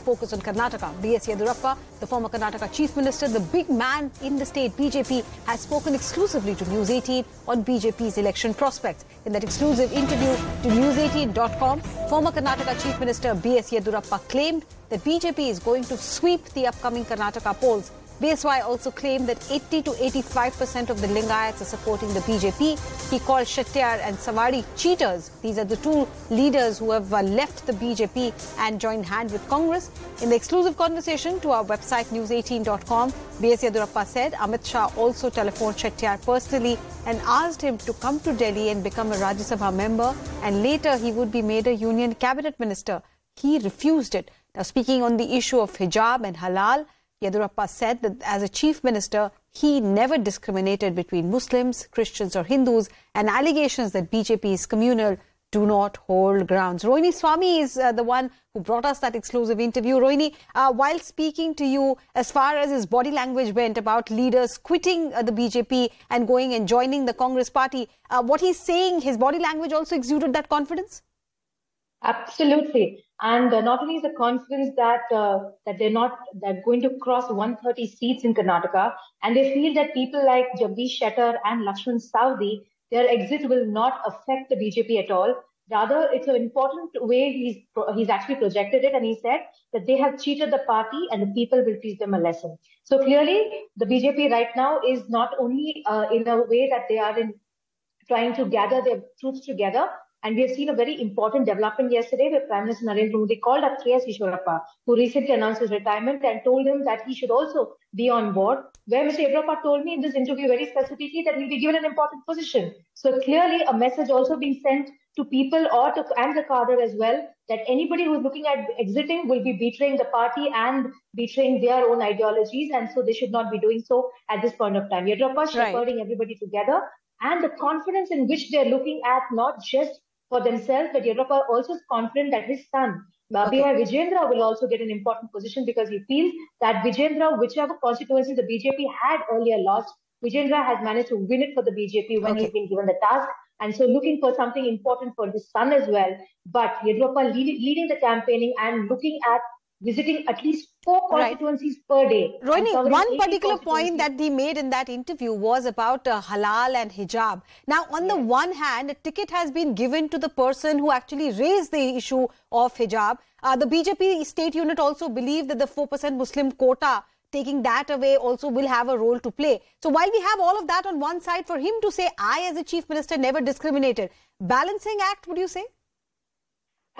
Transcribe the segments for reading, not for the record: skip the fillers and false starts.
focus on Karnataka. B.S. Yediyurappa, the former Karnataka Chief Minister, the big man in the state BJP, has spoken exclusively to News18 on BJP's election prospects. In that exclusive interview to News18.com, former Karnataka Chief Minister B.S. Yediyurappa claimed that BJP is going to sweep the upcoming Karnataka polls. BSY also claimed that 80 to 85% of the Lingayats are supporting the BJP. He called Shettyar and Savadi cheaters. These are the two leaders who have left the BJP and joined hand with Congress. In the exclusive conversation to our website news18.com, B.S. Yediyurappa said Amit Shah also telephoned Shettyar personally and asked him to come to Delhi and become a Rajya Sabha member, and later he would be made a union cabinet minister. He refused it. Now, speaking on the issue of hijab and halal, Yediyurappa said that as a chief minister, he never discriminated between Muslims, Christians or Hindus, and allegations that BJP is communal do not hold grounds. Rohini Swami is the one who brought us that exclusive interview. Rohini, while speaking to you, as far as his body language went about leaders quitting the BJP and going and joining the Congress party, what he's saying, his body language also exuded that confidence? Absolutely. And not only is the confidence that they're going to cross 130 seats in Karnataka, and they feel that people like Jagdish Shettar and Lakshman Saudi, their exit will not affect the BJP at all. Rather, it's an important way he's actually projected it, and he said that they have cheated the party and the people will teach them a lesson. So clearly, the BJP right now is not only in a way that they are trying to gather their troops together. And we have seen a very important development yesterday where Prime Minister Narendra Modi called up Yediyurappa, who recently announced his retirement, and told him that he should also be on board, where Mr. Yediyurappa told me in this interview very specifically that he'll be given an important position. So clearly a message also being sent to people and the cadre as well, that anybody who's looking at exiting will be betraying the party and betraying their own ideologies, and so they should not be doing so at this point of time. Yediyurappa shepherding everybody together, and the confidence in which they're looking at, not just for themselves, but Yediyurappa also is confident that his son, Bihar Vijayendra, will also get an important position, because he feels that Vijayendra, whichever constituency the BJP had earlier lost, Vijayendra has managed to win it for the BJP when he's been given the task. And so looking for something important for his son as well. But Yediyurappa leading the campaigning and looking at visiting at least 4 constituencies per day. Rohini, one particular point that he made in that interview was about halal and hijab. Now, on the one hand, a ticket has been given to the person who actually raised the issue of hijab. The BJP state unit also believed that the 4% Muslim quota, taking that away, also will have a role to play. So while we have all of that on one side, for him to say, I as a chief minister never discriminated, balancing act, would you say?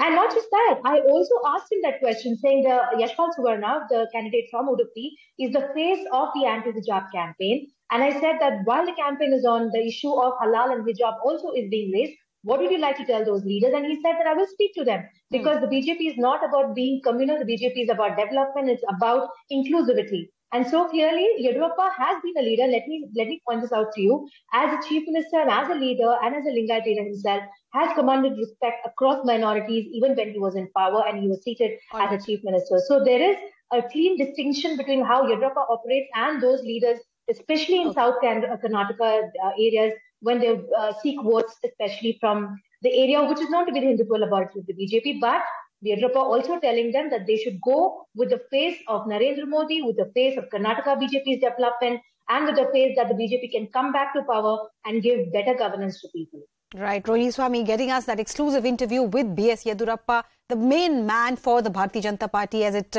And not just that, I also asked him that question, saying Yashpal Suvarna, the candidate from Udupi, is the face of the anti-hijab campaign. And I said that while the campaign is on, the issue of halal and hijab also is being raised. What would you like to tell those leaders? And he said that I will speak to them, because the BJP is not about being communal. The BJP is about development. It's about inclusivity. And so clearly, Yediyurappa has been a leader. Let me point this out to you. As a chief minister and as a leader and as a Lingayat leader himself, has commanded respect across minorities even when he was in power and he was seated as a chief minister. So there is a clean distinction between how Yediyurappa operates and those leaders, especially in South Karnataka areas, when they seek votes, especially from the area which is known to be the Hindutva laboratory of the BJP. But Yediyurappa also telling them that they should go with the face of Narendra Modi, with the face of Karnataka BJP's development, and with the face that the BJP can come back to power and give better governance to people. Right, Rohini Swami getting us that exclusive interview with B.S. Yediyurappa, the main man for the Bharatiya Janata Party as it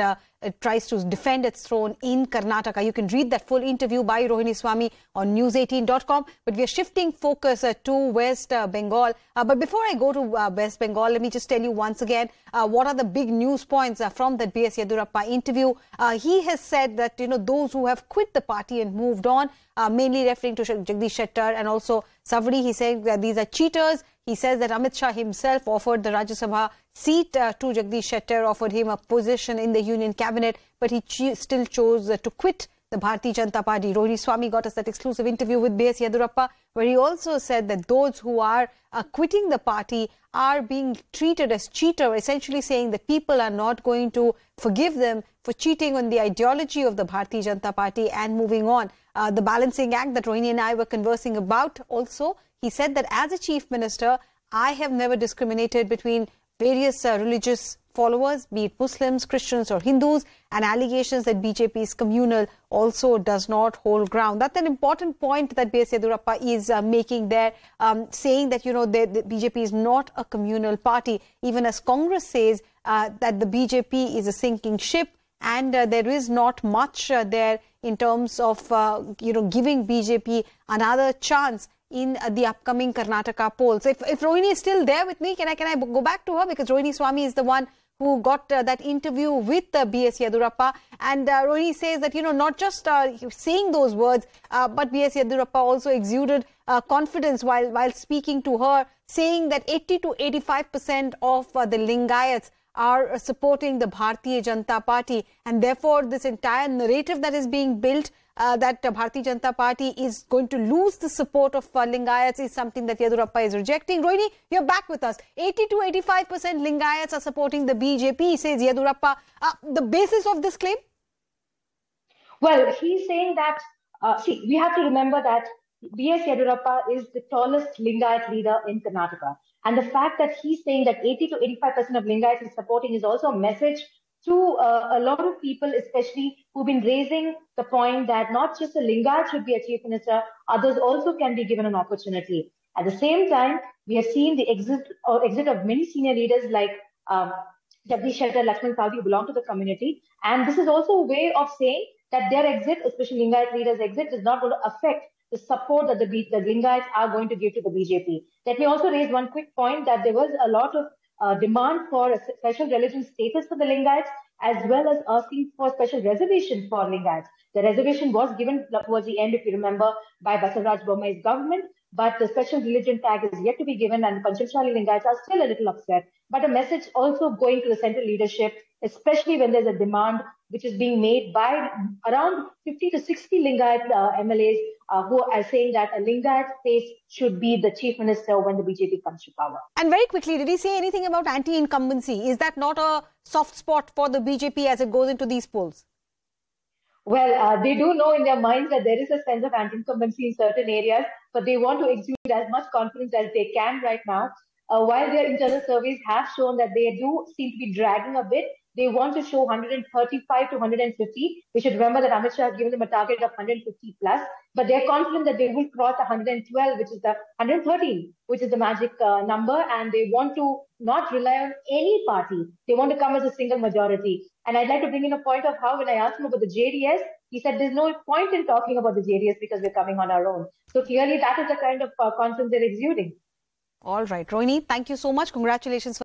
tries to defend its throne in Karnataka. You can read that full interview by Rohini Swami on news18.com. But we are shifting focus to West Bengal. But before I go to West Bengal, let me just tell you once again what are the big news points from that B.S. Yediyurappa interview. He has said that, those who have quit the party and moved on, mainly referring to Jagdish Shettar and also Savadi, he said that these are cheaters. He says that Amit Shah himself offered the Rajya Sabha seat to Jagdish Shettar, offered him a position in the union cabinet, but he still chose to quit the Bharatiya Janata Party. Rohini Swami got us that exclusive interview with B.S. Yediyurappa, where he also said that those who are quitting the party are being treated as cheaters, essentially saying that people are not going to forgive them for cheating on the ideology of the Bharatiya Janata Party and moving on. The balancing act that Rohini and I were conversing about also, he said that as a chief minister, I have never discriminated between various religious followers, be it Muslims, Christians or Hindus, and allegations that BJP is communal also does not hold ground. That's an important point that B.S. Yediyurappa is making there, saying that, the BJP is not a communal party, even as Congress says that the BJP is a sinking ship, and there is not much there in terms of, giving BJP another chance in the upcoming Karnataka polls. If Rohini is still there with me, can I go back to her? Because Rohini Swami is the one who got that interview with B.S. Yediyurappa. And Rohini says that, not just saying those words, but B.S. Yediyurappa also exuded confidence while speaking to her, saying that 80 to 85% of the Lingayats are supporting the Bharatiya Janata Party, and therefore this entire narrative that is being built that Bharatiya Janata Party is going to lose the support of Lingayats is something that Yediyurappa is rejecting. Rohini, you're back with us. 80 to 85% Lingayats are supporting the BJP, says Yediyurappa. The basis of this claim? Well, he's saying that, we have to remember that B.S. Yediyurappa is the tallest Lingayat leader in Karnataka. And the fact that he's saying that 80 to 85% of Lingayats is supporting is also a message to a lot of people, especially who've been raising the point that not just a Lingayat should be a chief minister, others also can be given an opportunity. At the same time, we have seen the exit of many senior leaders like Jagdish Shettar, Lakshman Saudi, who belong to the community. And this is also a way of saying that their exit, especially Lingayat leaders' exit, is not going to affect the support that the Lingayats are going to give to the BJP. Let me also raise one quick point that there was a lot of demand for a special religion status for the Lingayats, as well as asking for special reservation for Lingayats. The reservation was given towards the end, if you remember, by Basalraj Bommai's government, but the special religion tag is yet to be given, and the Panchamshali Lingayats are still a little upset. But a message also going to the central leadership, especially when there's a demand which is being made by around 50 to 60 Lingayat MLAs who are saying that a Lingayat face should be the chief minister when the BJP comes to power. And very quickly, did he say anything about anti-incumbency? Is that not a soft spot for the BJP as it goes into these polls? Well, they do know in their minds that there is a sense of anti-incumbency in certain areas, but they want to exude as much confidence as they can right now. While their internal surveys have shown that they do seem to be dragging a bit, they want to show 135 to 150. We should remember that Amit Shah has given them a target of 150 plus, but they're confident that they will cross 112, which is the 113, which is the magic number, and they want to not rely on any party. They want to come as a single majority. And I'd like to bring in a point of how when I asked him about the JDS, he said there's no point in talking about the JDS because we're coming on our own. So clearly that is the kind of confidence they're exuding. All right, Rohini, thank you so much. Congratulations.